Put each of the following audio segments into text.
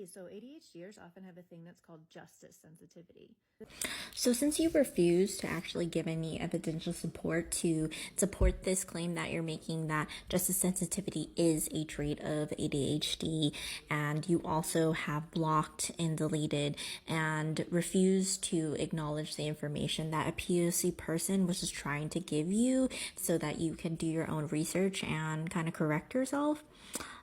So ADHDers often have a thing that's called justice sensitivity. So since you refuse to actually give any evidential support to support this claim that you're making that justice sensitivity is a trait of ADHD, and you also have blocked and deleted and refused to acknowledge the information that a POC person was just trying to give you so that you can do your own research and kind of correct yourself,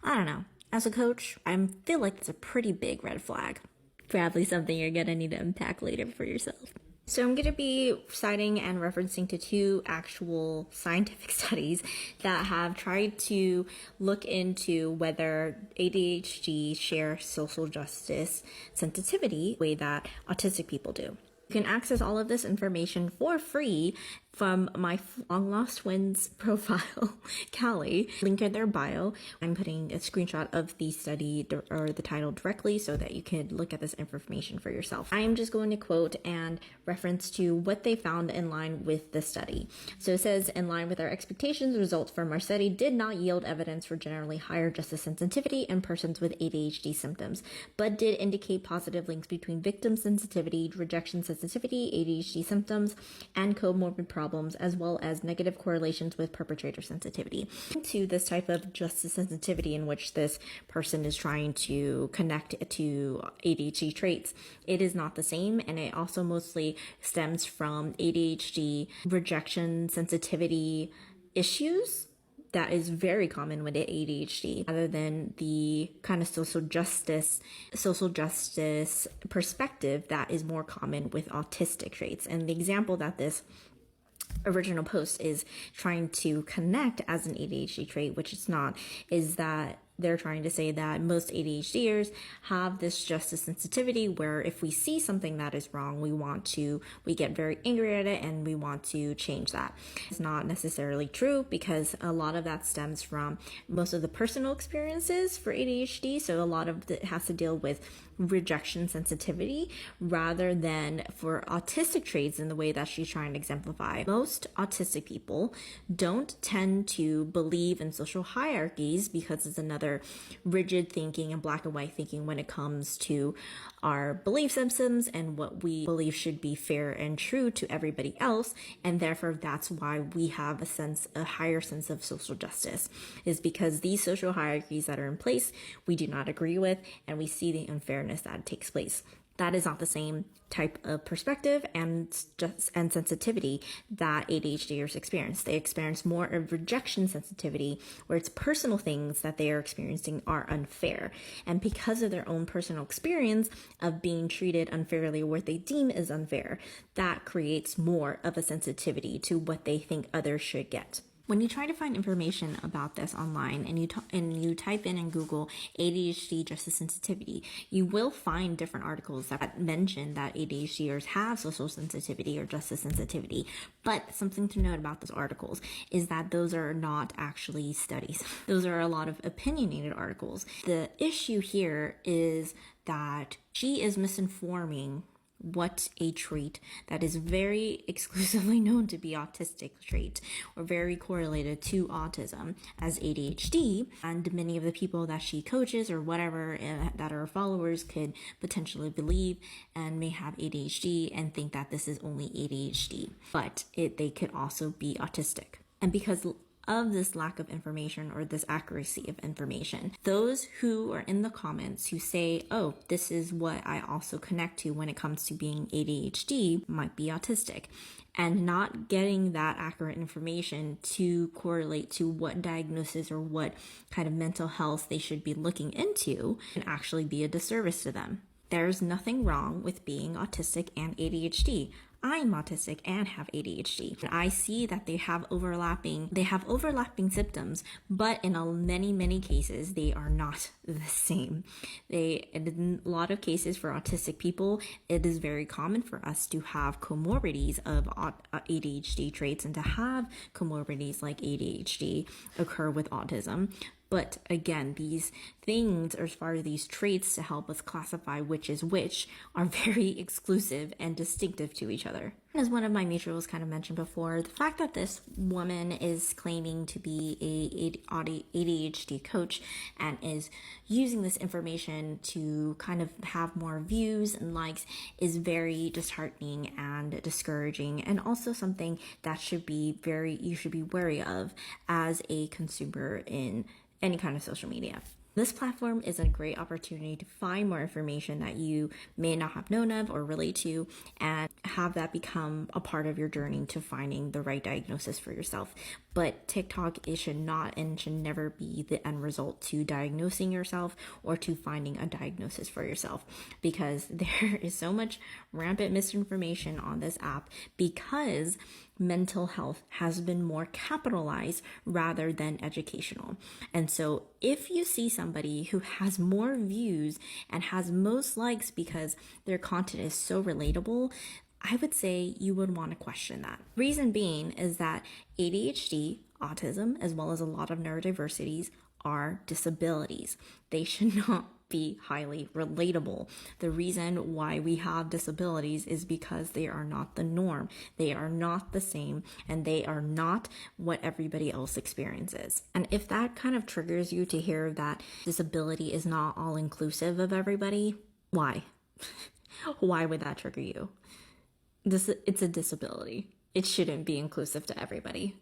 I don't know. As a coach, I feel like it's a pretty big red flag. Probably something you're gonna need to unpack later for yourself. So I'm gonna be citing and referencing to two actual scientific studies that have tried to look into whether ADHD share social justice sensitivity the way that autistic people do. You can access all of this information for free from my long lost twins profile, Callie, link in their bio. I'm putting a screenshot of the study or the title directly so that you can look at this information for yourself. I am just going to quote and reference to what they found in line with the study. So it says, in line with our expectations, results from our study did not yield evidence for generally higher justice sensitivity in persons with ADHD symptoms, but did indicate positive links between victim sensitivity, rejection sensitivity, ADHD symptoms, and comorbid problems, as well as negative correlations with perpetrator sensitivity. To this type of justice sensitivity in which this person is trying to connect to ADHD traits, it is not the same, and it also mostly stems from ADHD rejection sensitivity issues that is very common with ADHD, rather than the kind of social justice perspective that is more common with autistic traits. And the example that this original post is trying to connect as an ADHD trait, which it's not, is that they're trying to say that most ADHDers have this justice sensitivity where if we see something that is wrong, we get very angry at it and we want to change that. It's not necessarily true, because a lot of that stems from most of the personal experiences for ADHD. So a lot of it has to deal with rejection sensitivity rather than for autistic traits in the way that she's trying to exemplify. Most autistic people don't tend to believe in social hierarchies because it's another rigid thinking and black and white thinking when it comes to our belief systems and what we believe should be fair and true to everybody else. And therefore, that's why we have a higher sense of social justice, is because these social hierarchies that are in place, we do not agree with, and we see the unfairness that takes place. That is not the same type of perspective and sensitivity that ADHDers experience. They experience more of rejection sensitivity, where it's personal things that they are experiencing are unfair. And because of their own personal experience of being treated unfairly or what they deem is unfair, that creates more of a sensitivity to what they think others should get. When you try to find information about this online and you type in Google ADHD justice sensitivity, you will find different articles that mention that ADHDers have social sensitivity or justice sensitivity. But something to note about those articles is that those are not actually studies. Those are a lot of opinionated articles. The issue here is that she is misinforming what a trait that is very exclusively known to be autistic trait or very correlated to autism as ADHD, and many of the people that she coaches or whatever that are followers could potentially believe and may have ADHD and think that this is only ADHD, but they could also be autistic. And because of this lack of information or this accuracy of information, those who are in the comments who say, oh, this is what I also connect to when it comes to being ADHD, might be autistic, and not getting that accurate information to correlate to what diagnosis or what kind of mental health they should be looking into can actually be a disservice to them. There's nothing wrong with being autistic and ADHD. I'm autistic and have ADHD. I see that they have overlapping symptoms, but in many cases, they are not the same. In a lot of cases for autistic people, it is very common for us to have comorbidities of ADHD traits and to have comorbidities like ADHD occur with autism. But again, these things, or as far as these traits to help us classify which is which, are very exclusive and distinctive to each other. As one of my mutuals kind of mentioned before, the fact that this woman is claiming to be a ADHD coach and is using this information to kind of have more views and likes is very disheartening and discouraging, and also something that you should be wary of as a consumer in any kind of social media. This platform is a great opportunity to find more information that you may not have known of or relate to, and have that become a part of your journey to finding the right diagnosis for yourself. But TikTok, it should not and should never be the end result to diagnosing yourself or to finding a diagnosis for yourself, because there is so much rampant misinformation on this app because mental health has been more capitalized rather than educational. And so if you see somebody who has more views and has most likes because their content is so relatable, I would say you would want to question that. Reason being is that ADHD, autism, as well as a lot of neurodiversities are disabilities. They should not be highly relatable. The reason why we have disabilities is because they are not the norm. They are not the same, and they are not what everybody else experiences. And if that kind of triggers you to hear that disability is not all inclusive of everybody, why? Why would that trigger you? It's a disability. It shouldn't be inclusive to everybody.